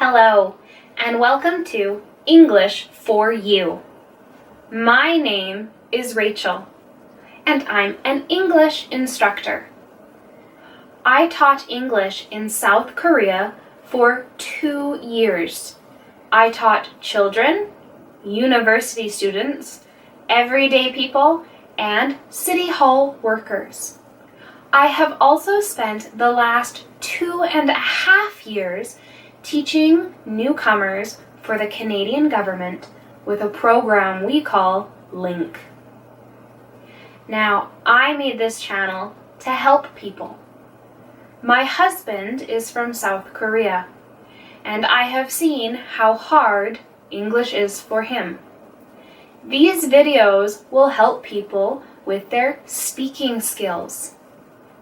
Hello, and welcome to English for You. My name is Rachel, and I'm an English instructor. I taught English in South Korea for 2 years. I taught children, university students, everyday people, and City Hall workers. I have also spent the last 2.5 years teaching newcomers for the Canadian government with a program we call LINK. Now, I made this channel to help people. My husband is from South Korea, and I have seen how hard English is for him. These videos will help people with their speaking skills.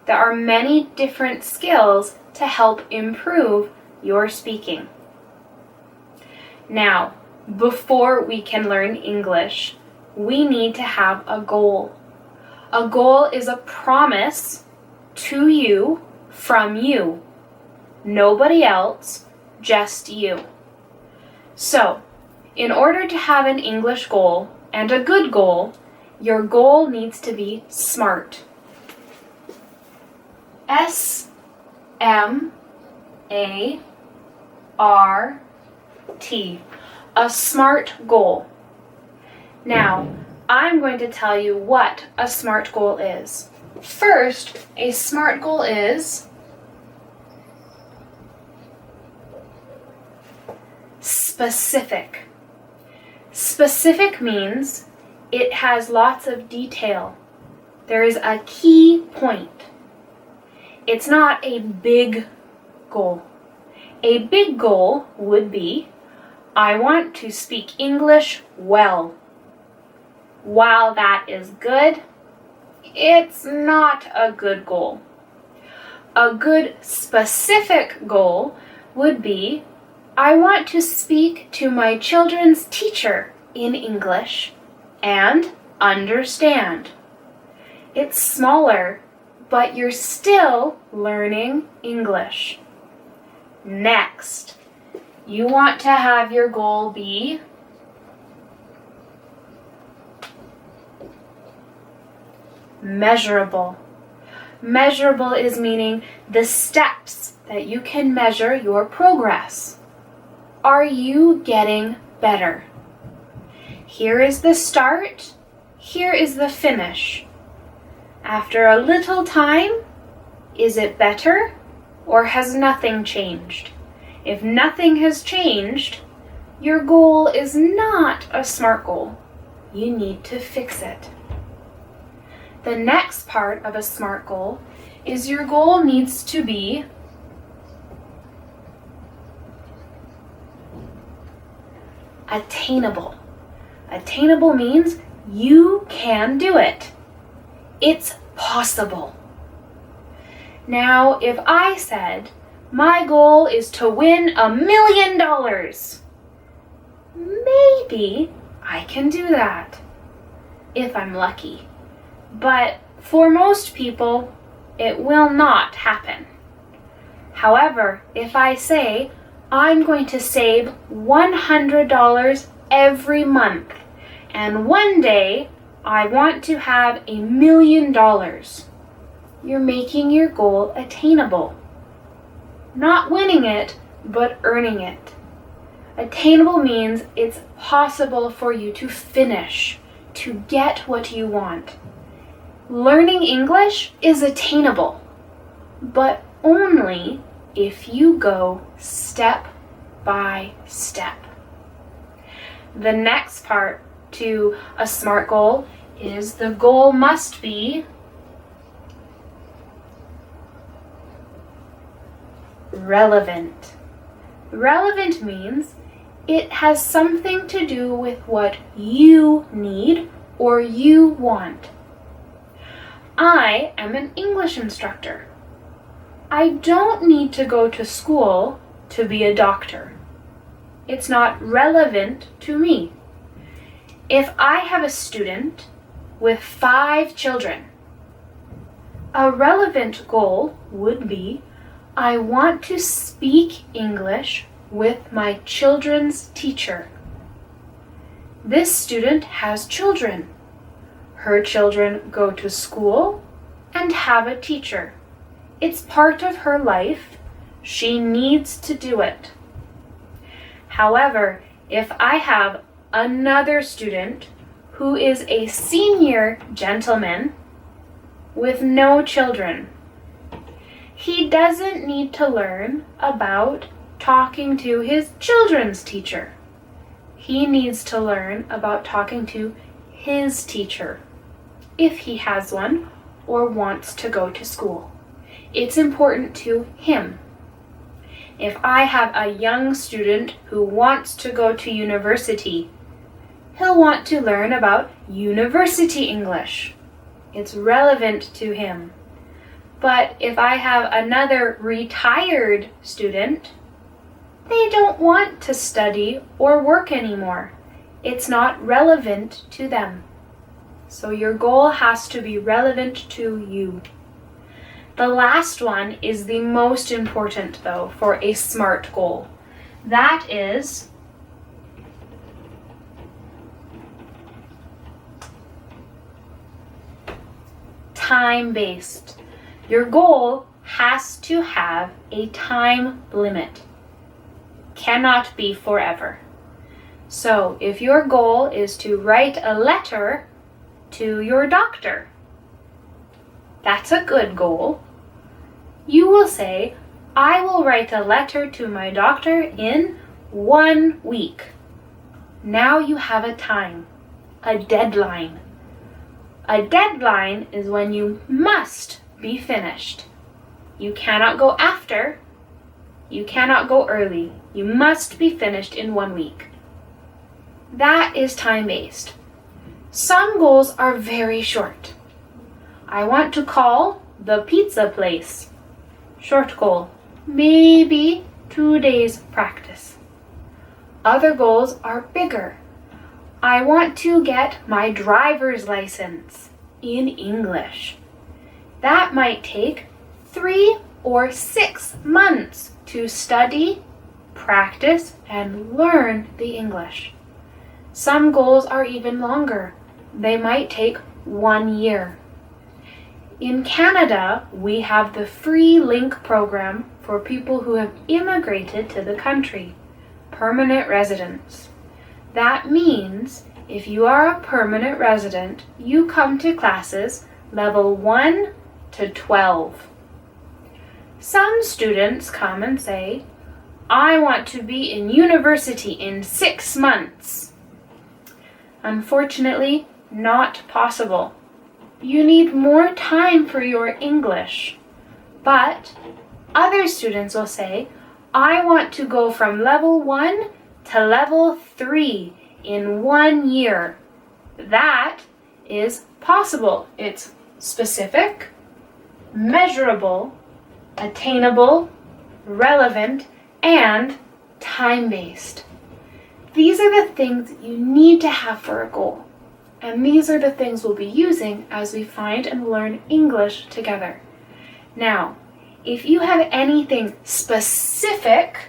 There are many different skills to help improve your speaking. Now, before we can learn English, we need to have a goal. A goal is a promise to you from you. Nobody else, just you. So, in order to have an English goal and a good goal, your goal needs to be SMART. S-M-A-R-T. A SMART goal. Now, I'm going to tell you what a SMART goal is. First, a SMART goal is specific. Specific means it has lots of detail. There is a key point. It's not a big goal. A big goal would be, I want to speak English well. While that is good, it's not a good goal. A good specific goal would be, I want to speak to my children's teacher in English and understand. It's smaller, but you're still learning English. Next, you want to have your goal be measurable. Measurable is meaning the steps that you can measure your progress. Are you getting better? Here is the start, here is the finish. After a little time, is it better or has nothing changed? If nothing has changed, your goal is not a SMART goal. You need to fix it. The next part of a SMART goal is your goal needs to be attainable. Attainable means you can do it. It's possible. Now, if I said, my goal is to win $1 million, maybe I can do that, if I'm lucky. But for most people, it will not happen. However, if I say, I'm going to save $100 every month, and one day I want to have $1 million, you're making your goal attainable. Not winning it, but earning it. Attainable means it's possible for you to finish, to get what you want. Learning English is attainable, but only if you go step by step. The next part to a SMART goal is the goal must be relevant. Relevant means it has something to do with what you need or you want. I am an English instructor. I don't need to go to school to be a doctor. It's not relevant to me. If I have a student with 5 children, a relevant goal would be, I want to speak English with my children's teacher. This student has children. Her children go to school and have a teacher. It's part of her life. She needs to do it. However, if I have another student who is a senior gentleman with no children, he doesn't need to learn about talking to his children's teacher. He needs to learn about talking to his teacher, if he has one or wants to go to school. It's important to him. If I have a young student who wants to go to university, he'll want to learn about university English. It's relevant to him. But if I have another retired student, they don't want to study or work anymore. It's not relevant to them. So your goal has to be relevant to you. The last one is the most important, though, for a SMART goal. That is time-based. Your goal has to have a time limit. Cannot be forever. So if your goal is to write a letter to your doctor, that's a good goal. You will say, I will write a letter to my doctor in 1 week. Now you have a time, a deadline. A deadline is when you must be finished. You cannot go after. You cannot go early. You must be finished in 1 week. That is time-based. Some goals are very short. I want to call the pizza place. Short goal, maybe 2 days practice. Other goals are bigger. I want to get my driver's license in English. That might take 3 or 6 months to study, practice, and learn the English. Some goals are even longer. They might take 1 year. In Canada, we have the Free Link program for people who have immigrated to the country, permanent residents. That means if you are a permanent resident, you come to classes level 1 to 12. Some students come and say, I want to be in university in 6 months. Unfortunately, not possible. You need more time for your English. But other students will say, I want to go from level 1 to level 3 in 1 year. That is possible. It's specific, measurable, attainable, relevant, and time-based. These are the things you need to have for a goal. And these are the things we'll be using as we find and learn English together. Now, if you have anything specific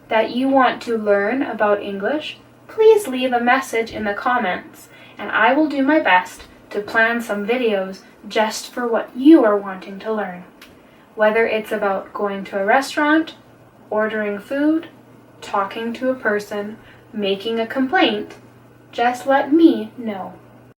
that you want to learn about English, please leave a message in the comments, and I will do my best to plan some videos just for what you are wanting to learn. Whether it's about going to a restaurant, ordering food, talking to a person, making a complaint, just let me know.